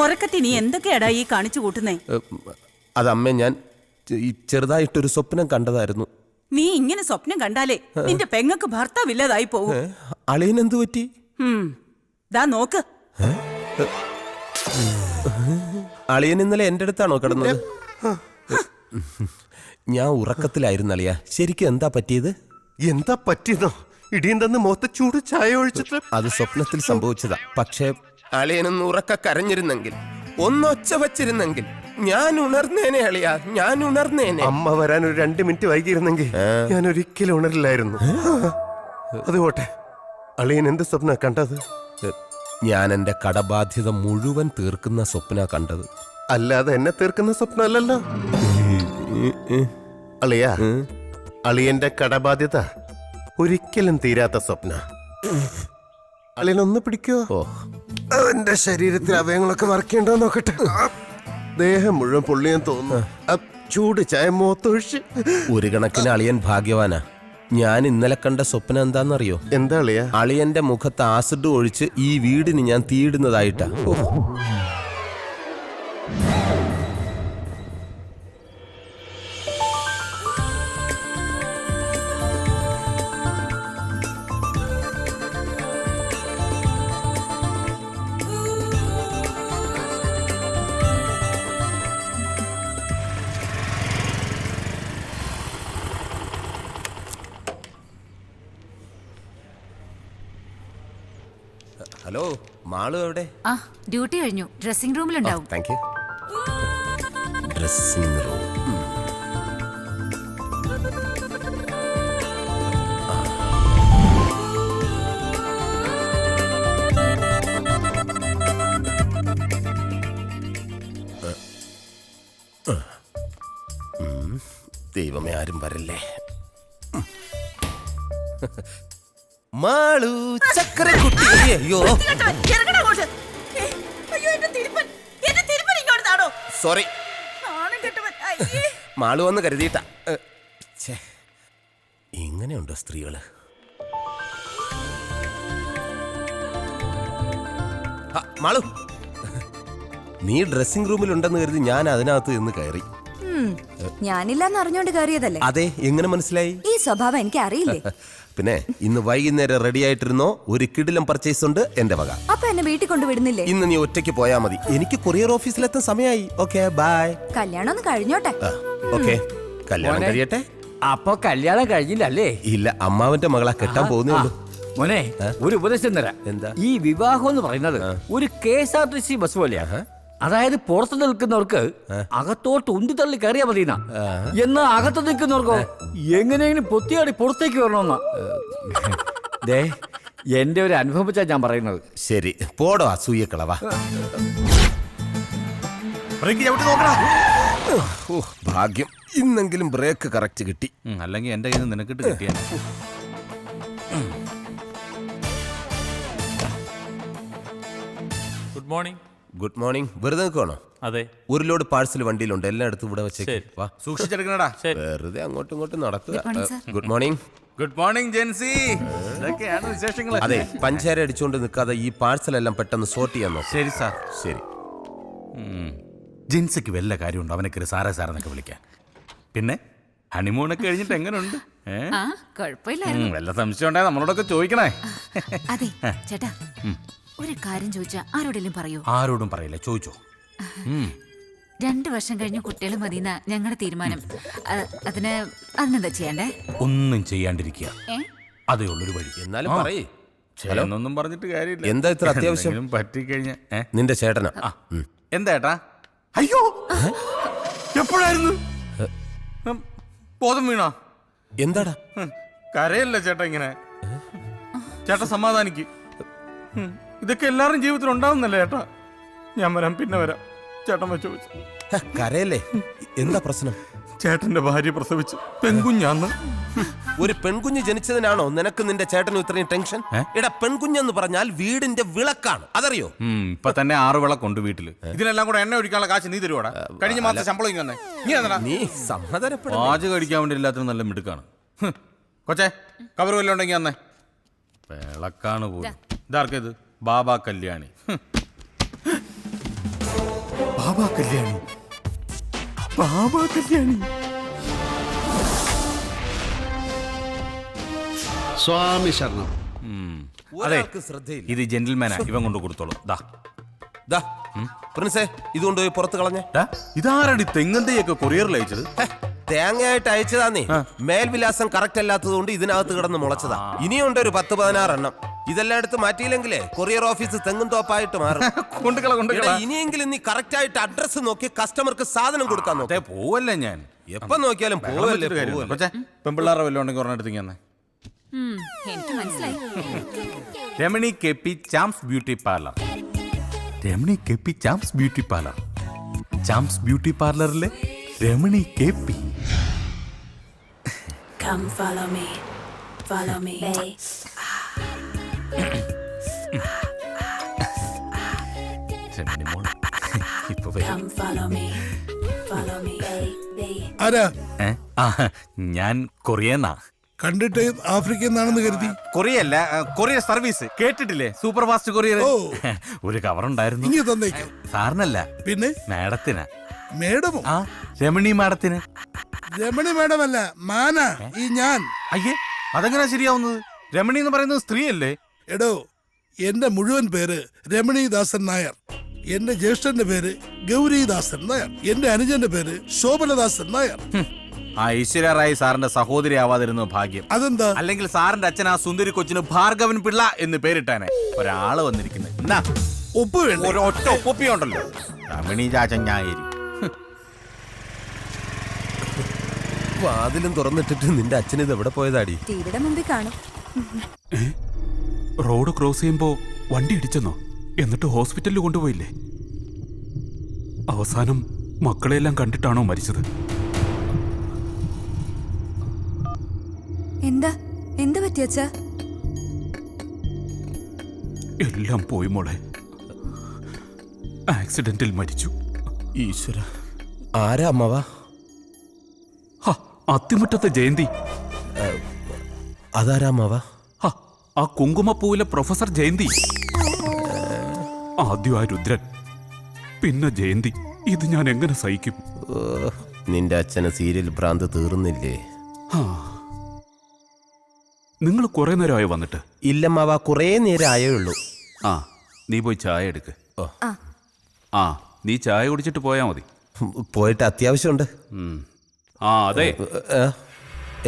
ഉറക്കത്തി നീ എന്തൊക്കെയാടാ ഈ കാണിച്ചു കൂട്ടുന്നേ? അതമ്മേ, ഞാൻ ചെറുതായിട്ടൊരു സ്വപ്നം കണ്ടതായിരുന്നു. നീ ഇങ്ങനെ സ്വപ്നം കണ്ടാലേ നിന്റെ പെങ്ങക്ക് ഭർത്താവില്ലാതായി പോവും. അളിയനെന്തു പറ്റി? ദാ നോക്ക്. അളിയൻ ഇന്നലെ എന്റെ അടുത്താണോ കിടന്നത്? ഞാൻ ഉറക്കത്തിലായിരുന്നു അളിയ. ശരിക്കും എന്താ പറ്റിയത്? എന്താ പറ്റിയതോ? ഇടിയും തന്ന് മുഖത്ത് ചൂട് ചായ ഒഴിച്ചിട്ട്. അത് സ്വപ്നത്തിൽ സംഭവിച്ചതാ. പക്ഷേ അളിയനൊന്ന് ഉറക്ക കരഞ്ഞിരുന്നെങ്കിൽ, ഒന്നൊച്ച വച്ചിരുന്നെങ്കിൽ ഞാൻ ഉണർന്നേനെ അളിയ, ഞാൻ ഉണർന്നേനെ. അമ്മ വരാൻ ഒരു 2 മിനിറ്റ് വൈകിയിരുന്നെങ്കിൽ ഞാൻ ഒരിക്കലും ഉണരില്ലായിരുന്നു. അതുപോട്ടെ, അളിയൻ എന്ത് സ്വപ്ന കണ്ടത്? ഞാൻ എന്റെ കടബാധ്യത മുഴുവൻ തീർക്കുന്ന സ്വപ്ന കണ്ടത്. അല്ലാതെ എന്നെ തീർക്കുന്ന സ്വപ്നമല്ലല്ലോ അളിയ. അളിയന്റെ കടബാധ്യത ഒരിക്കലും തീരാത്ത സ്വപ്ന. അളിയനൊന്ന് പിടിക്കോ? എന്റെ ശരീരത്തിൽ അവയങ്ങളൊക്കെ വർക്കേണ്ടോ നോക്കട്ടെ. ദേഹം മുഴുവൻ പൊള്ളിയെന്ന് തോന്നുന്നു. ചൂട് ചായ മുഖത്തൊഴിച്ച്. ഒരു കണക്കിന് അളിയൻ ഭാഗ്യവാനാ. ഞാൻ ഇന്നലെ കണ്ട സ്വപ്നം എന്താണെന്നറിയോ? എന്താ അളിയ? അളിയന്റെ മുഖത്ത് ആസിഡ് ഒഴിച്ച് ഈ വീടിന് ഞാൻ തീയിടുന്നതായിട്ടാ. ഹലോ, മാളു എവിടെ? ഡ്യൂട്ടി കഴിഞ്ഞു. ഡ്രസ്സിംഗ് റൂമിലുണ്ടാവും. Thank you. Dressing room. ദൈവമേ, ആരും വരല്ലേ. മാളു ചക്കരക്കുട്ടി. അയ്യോ സോറി, മാളു വന്ന് കരുതിയിട്ടാ. ഇങ്ങനെയുണ്ടോ സ്ത്രീകള്? മാളു, നീ ഡ്രസ്സിംഗ് റൂമിലുണ്ടെന്ന് കരുതി ഞാൻ അതിനകത്ത് നിന്ന് കയറി. ഞാനില്ലാന്ന് അറിഞ്ഞോണ്ട് കയറിയതല്ലേ? അതെ, എങ്ങനെ മനസ്സിലായി? ഈ സ്വഭാവം എനിക്ക് അറിയില്ലേ. പിന്നെ ഇന്ന് വൈകുന്നേരം റെഡി ആയിട്ടിരുന്നോ? ഒരു കിടിലം പർച്ചേസ് ഉണ്ട് എന്റെ വക. അപ്പൊ എന്നെ വീട്ടിൽ കൊണ്ടുവിടുന്നില്ലേ? ഇന്ന് നീ ഒറ്റയ്ക്ക് പോയാ മതി. എനിക്ക് കൊറിയർ ഓഫീസിലെത്താൻ സമയമായി. Okay, bye. കല്യാണം ഒന്ന് കഴിഞ്ഞോട്ടെ. ഓക്കെ, കല്യാണം കഴിയട്ടെ. അപ്പൊ കല്യാണം കഴിഞ്ഞില്ലല്ലേ? ഇല്ല, അമ്മാവന്റെ മകളാ, കെട്ടാൻ പോകുന്നേ ഉള്ളൂ. മോനെ, ഒരു ഉപദേശം തരാം. എന്താ? ഈ വിവാഹം എന്ന് പറയുന്നത് ഒരു KSRTC ബസ് പോലെയാ. അതായത് പുറത്ത് നിൽക്കുന്നവർക്ക് അകത്തോട്ട് ഉന്തി തള്ളി കയറിയാ മതി. എന്നാ അകത്ത് നിൽക്കുന്നവർക്കോ എങ്ങനെയെങ്കിലും പൊത്തിയാടി പുറത്തേക്ക് വരണമെന്നാ. ദേ, എന്റെ ഒരു അനുഭവം വെച്ചാ ഞാൻ പറയുന്നത്. ശരി, പോടോ അസൂയക്കളവാ. ഭാഗ്യം, ഇന്നെങ്കിലും ബ്രേക്ക് കറക്റ്റ് കിട്ടി. അല്ലെങ്കിൽ എന്റെ കയ്യിൽ നിന്ന് നിനക്കിട്ട് കിട്ടിയ. Good morning. Good morning. വെറുതെ നിൽക്കുവാണോ? അതെ, ഒരു ലോഡ് പാഴ്സൽ വണ്ടിയിലുണ്ട്, എല്ലായിടത്തും ഇവിടെ വെച്ചേക്ക്. വാ, സൂക്ഷിച്ചെടുക്കണടാ. വെറുതെ അങ്ങോട്ടും ഇങ്ങോട്ടും നടക്കുക. Good morning. Good morning Jency. ഇതൊക്കെയാണ് വിശേഷങ്ങൾ. അതെ, പഞ്ചാര അടിച്ചുകൊണ്ട് നിൽക്കാതെ ഈ പാഴ്സൽ എല്ലാം പെട്ടെന്ന് സോർട്ട് ചെയ്യാൻ നോക്കാം. ശരി സാർ. ശരി. ജിൻസിക്ക് വല്ല കാര്യമുണ്ടോ അവനൊക്കെ സാറേ സാറെന്നൊക്കെ വിളിക്കാൻ? പിന്നെ ഹണിമൂണൊക്കെ കഴിഞ്ഞിട്ട് എങ്ങനെയുണ്ട്? കുഴപ്പമില്ലായിരുന്നു. വല്ല സംശയം ഉണ്ടായ നമ്മളോടൊക്കെ ചോദിക്കണേ. അതെ ചേട്ടാ, ഒരു കാര്യം ചോദിച്ചാ ആരോടെങ്കിലും പറയൂ? ആരോടും പറയില്ല, ചോദിച്ചോ. 2 വർഷം കഴിഞ്ഞ് കുട്ടികൾ മതിയെന്ന ഞങ്ങളുടെ തീരുമാനം. അതിനെന്താ ചെയ്യണ്ടേ? ഒന്നും ചെയ്യാണ്ടിരിക്കുക, അതേ ഉള്ളൊരു വഴി. എന്നാലും പറയേ. എന്നൊന്നും പറഞ്ഞിട്ട് കാര്യമില്ല. എന്താ ഇത്ര അത്യാവശ്യം? പറ്റിക്കഴിഞ്ഞ നിന്റെ ചേട്ടനാ. എന്താ ഏട്ടാ? അയ്യോ, എപ്പോഴായിരുന്നു? ബോധം വീണോ? എന്താടാ? കരയല്ല ചേട്ടാ ഇങ്ങനെ. ചേട്ടാ സമാധാനിക്ക്. ഇതൊക്കെ എല്ലാവരും ജീവിതത്തിൽ ഉണ്ടാവുന്നല്ലേ ചേട്ടാ. ഞാൻ വരാം, പിന്നെ വരാം. ചേട്ടൻ വെച്ചു. കരയല്ലേ? എന്താ പ്രശ്നം? ചേട്ടന്റെ ഭാര്യ പ്രസവിച്ചു പെൺകുഞ്ഞാന്ന്. ഒരു പെൺകുഞ്ഞ് ജനിച്ചതിനാണോ നിനക്ക് നിന്റെ ചേട്ടനും ഇത്രയും ടെൻഷൻ? എടാ, പെൺകുഞ്ഞെന്ന് പറഞ്ഞാൽ വീടിന്റെ വിളക്കാണ്, അതറിയോ? ഇപ്പൊ തന്നെ 6 വിളക്കുണ്ട് വീട്ടില്. ഇതിനെല്ലാം കൂടെ എണ്ണ ഒഴിക്കാനുള്ള കാശ് നീ തരുവാടാ? കഴിഞ്ഞ മാസം ശമ്പളം ഇങ്ങനെ നീ സമാധാനപ്പെടും. പാചകം കഴിക്കാൻ വേണ്ടി എല്ലാത്തിനും നല്ല മിടുക്കാണ്. കൊച്ചേ, കവർ വല്ലതും ഉണ്ടെങ്കിൽ അന്നേ. വിളക്കാണ് പോലും. ഇതാർക്കേത്? ബാബാ കല്യാണി. ബാബാ കല്യാണി, ബാബാ കല്യാണി. സ്വാമി ശരണം. അതെ, ഒരാൾക്ക് ശ്രദ്ധയില്ല. ഇത് ജെന്റിൽമാനാ, ഇവൻ കൊണ്ട് കൊടുത്തോളൂ. ദാ ദാ, പ്രിൻസേ ഇത് കൊണ്ടുപോയി പുറത്ത് കളഞ്ഞേ. ദാ, ഇതാരടി തെങ്ങന്തയൊക്കെ കൊറിയറിൽ അയച്ചത്? ഹെ, തേങ്ങയായിട്ട് അയച്ചതാന്നേ. മേൽവിലാസം കറക്റ്റ് അല്ലാത്തത് കൊണ്ട് ഇതിനകത്ത് കിടന്ന് മുളച്ചതാ. ഇനിയുണ്ട് ഒരു 10-16 എണ്ണം. ഇതെല്ലാം എടുത്ത് മാറ്റിയില്ലെങ്കിലേ കൊറിയർ ഓഫീസ് തെങ്ങും തോപ്പായിട്ട് മാറും. കൊണ്ടുകള എടാ, ഇനിയെങ്കിലും നീ കറക്റ്റ് ആയിട്ട് അഡ്രസ് നോക്കി കസ്റ്റമർക്ക് സാധനം കൊടുക്കാൻ നോക്കാം. പോവല്ലേ ഞാൻ എപ്പോ നോക്കിയാലും പോവല്ലേ പോവല്ലേ. പെമ്പിള്ളാറെ വല്ലതും ഉണ്ടെങ്കിൽ ഒരെണ്ണെടുത്ത് തന്നെ. എനിക്ക് മനസ്സിലായി. Ramani K P Charms beauty parlour. Ramani K P Charms beauty parlour. Charms beauty പാർലറിലെ Ramani K P. Come follow me, follow me. Ramani മോൾ ഇപ്പൊ വരും. Come follow me, follow me. ആരാ? ആ, ഞാൻ കൊറിയന്നാ. കണ്ടിട്ട് ആഫ്രിക്കയിൽ നിന്നാണെന്ന് കരുതി. കൊറിയല്ല, കൊറിയർ സർവീസ് കേട്ടിട്ടില്ലേ? Super fast courier. ഓ. ഒരു കവർ ഉണ്ടായിരുന്നു. ഇനി തന്നേക്കാം. സാറിനല്ല, പിന്നെ മാഡത്തിനാ. മേഡമോ? ആ, രമണി മാഡത്തിന്. രമണി മേഡമല്ല, മാന ഈ ഞാൻ. അയ്യേ, അതെങ്ങനാ ശരിയാവുന്നത്? രമണി എന്ന് പറയുന്നത് സ്ത്രീയല്ലേ? എടോ, എന്റെ മുഴുവൻ പേര് രമണീദാസൻ നായർ. എന്റെ ജ്യേഷ്ഠന്റെ പേര് ഗൗരീദാസൻ നായർ. എന്റെ അനുജന്റെ പേര് ശോഭനദാസൻ നായർ. ആ ഈശ്വര റായി സാറിന്റെ സഹോദരി ആവാതിരുന്നു ഭാഗ്യം. അതെന്താ? അല്ലെങ്കിൽ സാറിന്റെ അച്ഛൻ ആ സുന്ദരി കൊച്ചിന് ഭാർഗവൻ പിള്ള എന്ന് പേരിട്ടാനെ. ഒരാള് വന്നിരിക്കുന്നത് എന്നാ ഒപ്പ് വേണ്ട. ഒരൊറ്റ ഒപ്പൊപ്പിയുണ്ടല്ലോ, രമണി ചാച്ചൻ ഞായേരി. വാതിലും തുറന്നിട്ടിട്ട് നിന്റെ അച്ഛൻ ഇത് എവിടെ പോയതാടി? ടിവിയുടെ മുമ്പിൽ കാണും. റോഡ് ക്രോസ് ചെയ്യുമ്പോ വണ്ടി ഇടിച്ചെന്നോ? എന്നിട്ട് ഹോസ്പിറ്റലിൽ കൊണ്ടുപോയില്ലേ? അവസാനം മക്കളെല്ലാം കണ്ടിട്ടാണോ മരിച്ചത്? എന്താ എന്ത് പറ്റിയച്ചാ? എല്ലാം പോയി മോളെ. ആക്സിഡന്റിൽ മരിച്ചു. ഈശ്വര, ആരാ അമ്മവാ? ഹ, അത്തിമുറ്റത്തെ ജയന്തി. അതാരാ അമ്മവാ? ഹ, ആ കുങ്കുമപ്പൂവിലെ പ്രൊഫസർ ജയന്തി. ആദ്യം ആ രുദ്രൻ, പിന്നെ ജയന്തി. ഇത് ഞാൻ എങ്ങനെ സഹിക്കും? നിന്റെ അച്ഛന് സീരിയൽ ഭ്രാന്ത് തീർന്നില്ലേ? നിങ്ങൾ കുറെ നേരമായി വന്നിട്ട്? ഇല്ലമ്മാവാ, കുറേ നേരം ആയേ ഉള്ളൂ. ആ, നീ പോയി ചായ എടുക്ക്. ആ. ആ, നീ ചായ കുടിച്ചിട്ട് പോയാ മതി. പോയിട്ട് അത്യാവശ്യമുണ്ട്. ആ, അതെ,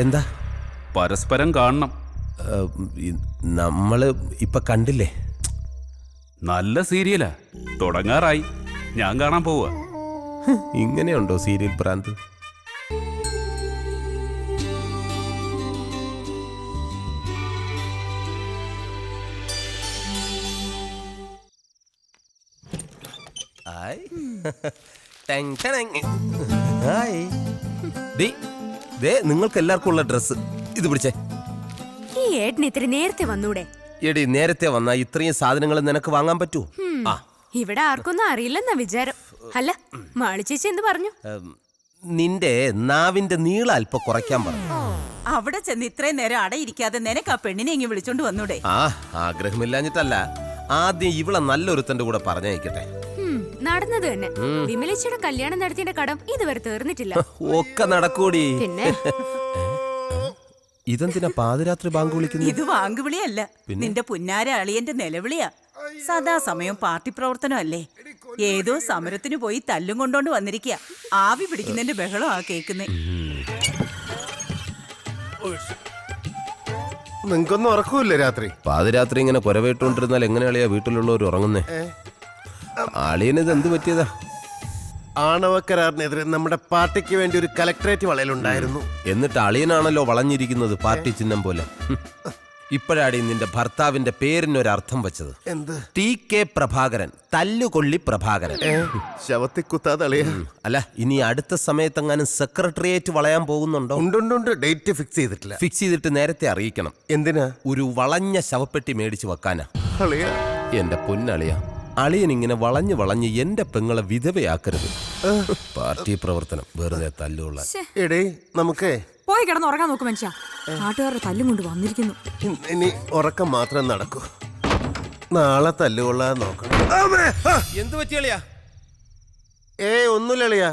എന്താ? പരസ്പരം കാണണം. നമ്മള് ഇപ്പൊ കണ്ടില്ലേ? നല്ല സീരിയലാ, തുടങ്ങാറായി. ഞാൻ കാണാൻ പോവുക. ഇങ്ങനെയുണ്ടോ സീരിയൽ ഭ്രാന്ത്? നിങ്ങൾക്ക് എല്ലാവർക്കും ഉള്ള ഡ്രസ് ഇത് പിടിച്ചേ. ഈ ഏട്ടന് ഇത്തിരി നേരത്തെ വന്നൂടെ? എടി, നേരത്തെ വന്നാ ഇത്രയും സാധനങ്ങൾ നിനക്ക് വാങ്ങാൻ പറ്റൂ? ആ, ഇവിടെ ആർക്കൊന്നും അറിയില്ലെന്നാ വിചാരം. അല്ല, മാളി ചേച്ചി എന്ത് പറഞ്ഞു? നിന്റെ നാവിന്റെ നീളം അല്പം കുറയ്ക്കാൻ പറഞ്ഞു. അവിടെ ചെന്ന് ഇത്രയും നേരം അടയിരിക്കാതെ നിനക്ക് ആ പെണ്ണിനെ ഇങ്ങ് വിളിച്ചോണ്ട് വന്നൂടെ? ആ, ആഗ്രഹമില്ലാഞ്ഞിട്ടല്ല. ആദ്യം ഇവളെ നല്ലൊരുത്തന്റെ കൂടെ പറഞ്ഞയക്കട്ടെ. നടന്നത് തന്നെ. വിമലേച്ചിയുടെ കല്യാണം നടത്തിയ കടം ഇതുവരെ തീർന്നിട്ടില്ല. ഒക്കെ നടക്കൂടി. പിന്നെ ഇതെന്തിനാ പാതിരാത്രി ബാങ്ക് വിളിക്കുന്നത്? ഇത് വാങ്കുവിളിയല്ല, നിന്റെ പുന്നാര അളിയന്റെ നിലവിളിയാ. സദാസമയം പാർട്ടി പ്രവർത്തനം അല്ലേ? ഏതോ സമരത്തിന് പോയി തല്ലും കൊണ്ടോണ്ട് വന്നിരിക്കുക. ആവി പിടിക്കുന്നതിന്റെ ബഹളം ആ കേക്കുന്നേ. നിങ്ങൾക്കൊന്നും ഉറക്കൂല്ലേ രാത്രി? പാതിരാത്രി ഇങ്ങനെ കുരവേട്ടുകൊണ്ടിരുന്നാൽ എങ്ങനെയാളിയാ വീട്ടിലുള്ളവർ ഉറങ്ങുന്നേ? അളിയനിത് എന്ത് പറ്റിയതാ? ആണവക്കരാറിനെതിരെ നമ്മുടെ പാർട്ടിക്ക് വേണ്ടി ഒരു കലക്ടറേറ്റ് വളയലുണ്ടായിരുന്നു. എന്നിട്ട് അളിയനാണല്ലോ വളഞ്ഞിരിക്കുന്നത് പാർട്ടി ചിഹ്നം പോലെ. ഇപ്പോഴാടി നിന്റെ ഭർത്താവിന്റെ പേരിനൊരർത്ഥം വെച്ചത്. എന്ത്? TK പ്രഭാകരൻ, തല്ലുകൊള്ളി പ്രഭാകരൻ. ശവത്തി കുത്താതെ അളിയ. അല്ല, ഇനി അടുത്ത സമയത്തെങ്ങാനും സെക്രട്ടേറിയറ്റ് വളയാൻ പോകുന്നുണ്ടോ? ഉണ്ട്. ഡേറ്റ് ഫിക്സ് ചെയ്തിട്ടില്ല. ഫിക്സ് ചെയ്തിട്ട് നേരത്തെ അറിയിക്കണം. എന്തിനാ? ഒരു വളഞ്ഞ ശവപ്പെട്ടി മേടിച്ചു വെക്കാനാ. അളിയ, എന്റെ പൊന്നളിയ, അളിയൻ ഇങ്ങനെ വളഞ്ഞ് എന്റെ പെങ്ങളെ വിധവയാക്കരുത്. പാർട്ടി പ്രവർത്തനം വെറുതെ തല്ലുള്ള. എടേ, നമുക്ക് പോയി കിടന്ന് ഉറങ്ങാൻ നോക്കും മനുഷ്യ. നാട്ടുകാരുടെ തല്ലും കൊണ്ട് വന്നിരിക്കുന്നു. ഇനി ഉറക്കം മാത്രം നടക്കൂ. നാളെ തല്ലുകൊള്ളാൻ നോക്കണം. എന്ത് പറ്റിയളിയാ? ഒന്നുമില്ല അളിയാ.